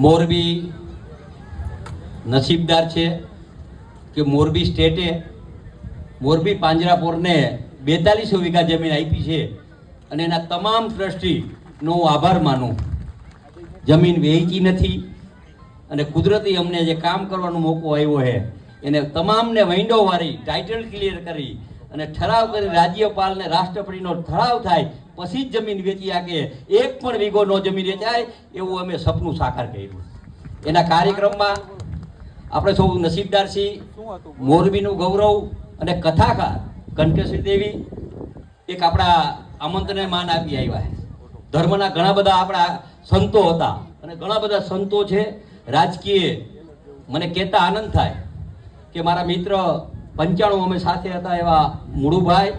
મોરબી નસીબદાર છે કે મોરબી સ્ટેટે મોરબી પાંજરાપોરને 4200 વીઘા જમીન આપી છે અને એના તમામ ટ્રસ્ટીનો હું આભાર માનું. જમીન વેચી નથી અને કુદરતી અમને જે કામ કરવાનો મોકો આવ્યો છે એને તમામને વિન્ડો વાળી ટાઇટલ ક્લિયર કરી અને ઠરાવ કરી રાજ્યપાલ ને રાષ્ટ્રપતિનો ઠરાવ થાય પછી જ જમીન વેચી શકે. એક પણ વીઘો નો જમીન વેચાય એવું અમે સપનું સાકાર કર્યું. એના કાર્યક્રમમાં આપણે સૌ નસીબદાર છીએ. મોરબીનું ગૌરવ અને કથાકાર કંઠશ્રી દેવી એક આપણા આમંત્રણને માન આપી આવ્યા. ધર્મના ઘણા બધા આપણા સંતો હતા અને ઘણા બધા સંતો છે રાજકીય. મને કહેતા આનંદ થાય કે મારા મિત્ર 95 અમે સાથે હતા એવા મુળુભાઈ,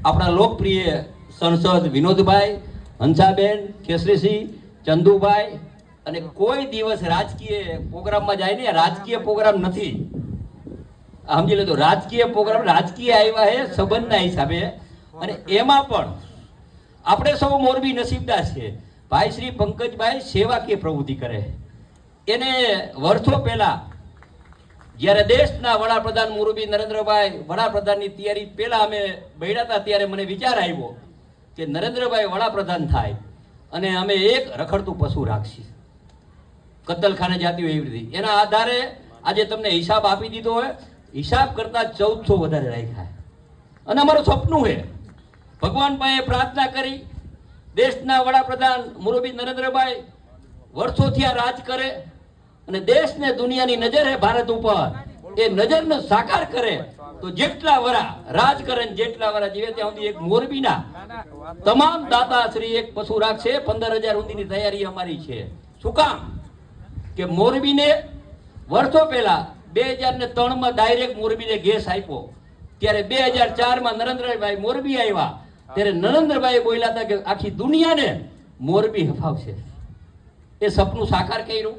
આપણા લોકપ્રિય સંસદ વિનોદભાઈ, હંસાબેન, કેસરીસિંહ, ચંદુભાઈ, અને કોઈ દિવસ રાજકીય પ્રોગ્રામમાં જાય ને, રાજકીય પ્રોગ્રામ નથી, સમજી લેજો. રાજકીય પ્રોગ્રામ રાજકીય આવ્યા છે સંબંધના હિસાબે. અને એમાં પણ આપણે સૌ મોરબી નસીબદાર છે. ભાઈ શ્રી પંકજભાઈ સેવાકીય પ્રવૃત્તિ કરે. એને વર્ષો પહેલા જ્યારે દેશના વડાપ્રધાન મોરબી નરેન્દ્રભાઈ વડાપ્રધાનની તૈયારી પહેલા અમે બેઠા હતા ત્યારે મને વિચાર આવ્યો કે નરેન્દ્રભાઈ વડાપ્રધાન થાય અને અમે એક રખડતું પશુ રાખીએ, કતલખાને જાતી હોય એવી રીતે. એના આધારે આજે તમને હિસાબ આપી દીધો હોય, હિસાબ કરતા 1400 વધારે રાખ્યા. અને અમારું સપનું છે, ભગવાન પાસે પ્રાર્થના કરી દેશના વડાપ્રધાન મોરબી નરેન્દ્રભાઈ વર્ષોથી આ રાજ કરે અને દેશને દુનિયાની નજર હે ભારત ઉપર, એ નજરને સાકાર કરે તો જેટલા વરા રાજ કરે જેટલા વરા જીવે ત્યાં સુધી એક મોરબીના તમામ દાતાશ્રી એક પશુ રાખશે. 15000 સુધીની તૈયારી અમારી છે. શું કામ કે મોરબીને વર્ષો પહેલા 2003માં ડાયરેક્ટ મોરબીને ગેસ આપ્યો. ત્યારે 2004માં નરેન્દ્રભાઈ મોરબી આવ્યા ત્યારે નરેન્દ્રભાઈ બોલ્યા હતા કે આખી દુનિયાને મોરબી હફાવશે. એ સપનું સાકાર કર્યું.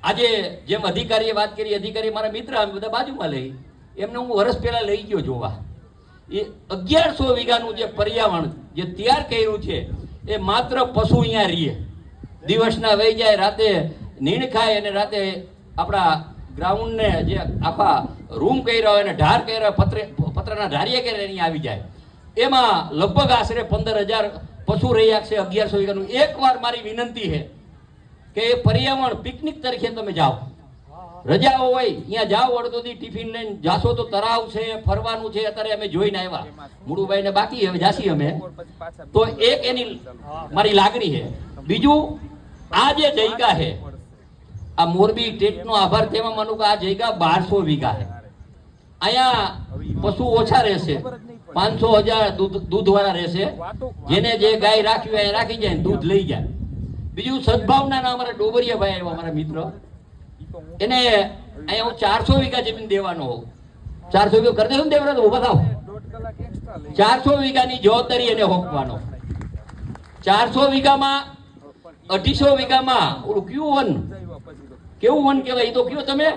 આજે જેમ અધિકારીએ વાત કરી, અધિકારી મારા મિત્ર અમે બધા બાજુમાં લઈ, એમને હું વર્ષ પહેલા લઈ ગયો જોવા. એ 1100 વીઘાનું જે પર્યાવરણ જે તૈયાર કર્યું છે એ માત્ર પશુ અહીંયા રહીએ, દિવસના વહી જાય, રાતે નીણ ખાય અને રાતે આપણા ગ્રાઉન્ડને જે આખા રૂમ કર્યા હોય અને ઢાર કર્યા પત્રના ઢારીએ કર્યા અહીંયા આવી જાય. એમાં લગભગ આશરે 15000 પશુ રહી શકશે 1100 વીઘાનું. એકવાર મારી વિનંતી છે કે એ પર્યાવરણ પિકનિક તરીકે તમે જાઓ, રજાઓ હોય અહીંયા જાઓ, અડધોથી ટિફિન લઈને જાશો તો તળાવ છે, ફરવાનું છે. અત્યારે અમે જોઈને આવ્યા, મુળુભાઈ ને બાકી હવે જાસી અમે તો. એક એની મારી લાગણી છે. બીજું આ જે જગ્યા છે આ મોરબી ટેટનો આભાર તેમાં માનું કે આ જગ્યા 1200 વીઘા છે. અહીંયા પશુ ઓછા રહેશે, 500,000 દૂધ વાળા રહેશે. જેને જે ગાય રાખવી હોય રાખી જાય, દૂધ લઈ જાય. બીજું સદભાવના અમારા ડોબરિયા ભાઈ આવ્યા મારા મિત્ર, એને અહીંયા હું 400 વીઘા જમીન દેવાનો હોઉં. 400 વીઘા કરી દેજો ને દેવરાજ, ઉભા થાવ. 400 વીઘાની જવાબદારી એને હોપવાનો. 400 વીઘામાં 250 વીઘામાં ઓલું કયું વન, કેવું વન કહેવાય તો કયો તમે?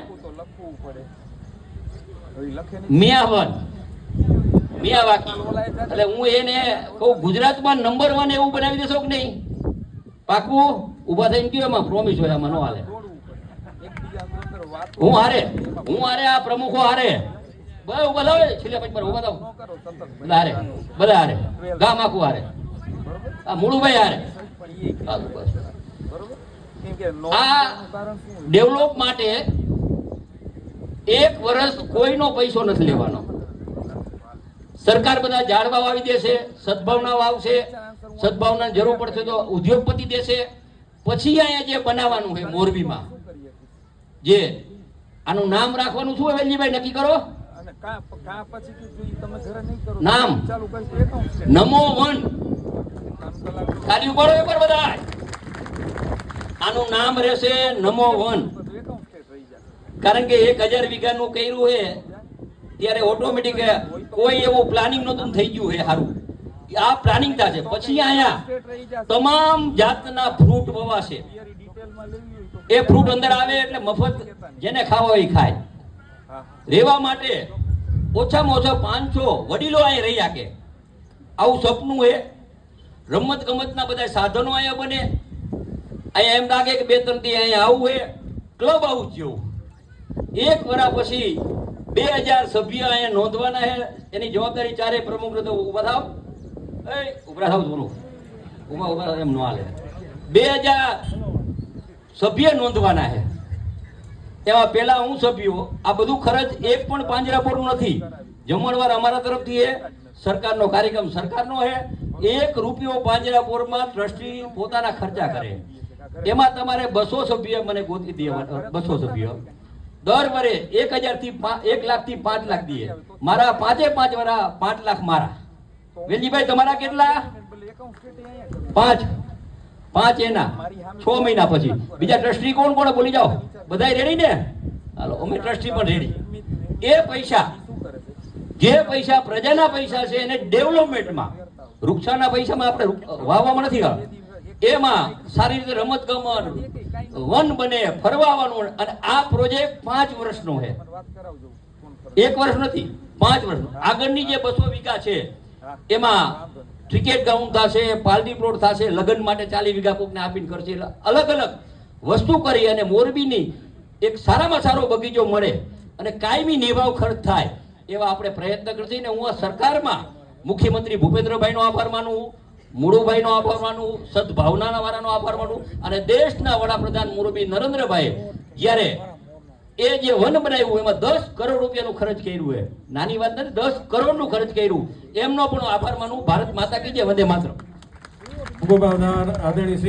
મિયાવન, મિયાવાકી. એટલે હું એને કહું ગુજરાતમાં નંબર 1 એવું બનાવી દેશો કે નહીં? પાકું ઉભા થઈને કયો, એમાં પ્રોમિસ હોય, આમાં નો હાલે. હું હારે આ પ્રમુખો હારે બધા ઉભા થાવ, છેલ્લે પછી ઉભા થાવ, બધા હારે, બધા હારે, ગામ આખું હારે, આ મુળુભાઈ હારે. આ ડેવલપ માટે 1 વર્ષ કોઈનો પૈસો નથી લેવાનો. સરકાર બધા ઝાડવા વાવી દેશે, સદભાવના વાવશે, સદભાવના જરૂર પડશે તો ઉદ્યોગપતિ દેશે. પછી અહીંયા જે બનાવવાનું છે મોરબીમાં, જે આનું નામ રાખવાનું શું છે વેલજીભાઈ નક્કી કરો? નામ નમો વન. ખાલી ઉપાડો એકવાર બધા. આનું નામ રહેશે નમો વન. કારણ કે 1000 વીઘાનું કર્યું છે ત્યારે ઓટોમેટિક કોઈ એવું પ્લાનિંગ નહોતું થઈ ગયું છે. સારું આ પ્લાનિંગ થશે. પછી અહીંયા તમામ જાતના ફ્રૂટ વવાશે. એ ફ્રૂટ અંદર આવે એટલે મફત જેને ખાવા હોય ખાય. રહેવા માટે ઓછામાં ઓછા 500 વડીલો અહીં રહી શકે. આવું સપનું છે. રમત ગમતના બધા સાધનો અહીંયા બને. અહીંયા એમ લાગે કે 2-3 દી અહીંયા આવું હે ક્લબ હાઉસ જેવું. 1 વર્ષ પછી 2000 સભ્ય અહીંયા નોંધવાના છે. એની જવાબદારી ચારે પ્રમુખ તો ઉભા થાવ, ઉભા થાવ, બોલો ઉભા એમ ન હાલે. 2000 સભ્ય નોંધવાના છે. એમાં પેલા હું સભ્યો, આ બધું ખર્ચ એક પણ પાંજરાપોરનું નથી. જમણવાર અમારા તરફથી એ સરકારનો કાર્યક્રમ સરકારનો છે. 1 રૂપિયો પાંજરાપોરમાં ટ્રસ્ટી પોતાના ખર્ચા કરે. એમાં તમારે 200 સભ્ય મને ગોતી દે. 200 સભ્ય દર વરે 1000 થી 1 લાખ થી 5 લાખ દે. મારા 5 વર્ષ 5 લાખ મારા. વેલજીભાઈ તમારા કેટલા? 5 એના 6 મહિના પછી. બીજા ટ્રસ્ટી કોણ કોણ બોલી જાઓ? બધા રેડી ને? હાલો, અમે ટ્રસ્ટી પણ રેડી. એ પૈસા, જે પૈસા પ્રજાના પૈસા છે એને ડેવલપમેન્ટમાં, વૃક્ષાના પૈસામાં આપણે વાવવામાં નથી આવતા. એમાં સારી રીતે રમત ગમત, વન બને, ફરવા આવવાનું. અને આ પ્રોજેક્ટ 5 વર્ષનો છે, 1 વર્ષ નથી, 5 વર્ષનો. આગળની જે 200 વીઘા છે એમાં ક્રિકેટ ગ્રાઉન્ડ થશે, પાર્ટી પ્લોટ થશે, લગ્ન માટે 40 વીઘા કોકને આપીને કરશે. એટલે અલગ અલગ વસ્તુ કરી અને મોરબીની એક સારામાં સારો બગીચો મળે અને કાયમી નિભાવ ખર્ચ થાય એવા આપણે પ્રયત્ન કરતી. ને હું આ સરકારમાં મુખ્યમંત્રી ભૂપેન્દ્રભાઈનો આભાર માનું, મુળુભાઈનો આભાર માનું, સદભાવનાના વાળાનો આભાર માનું. અને દેશના વડાપ્રધાન મોરબી નરેન્દ્રભાઈ જ્યારે એ જે વન બનાવ્યું એમાં 10 કરોડ રૂપિયાનું ખર્ચ કર્યું છે. નાની વાત નથી, 10 કરોડનું ખર્ચ કર્યું. એમનો પણ આભાર માનું. ભારત માતા કી જય, વંદે માતરમ. ખૂબ આભાર આદરણીય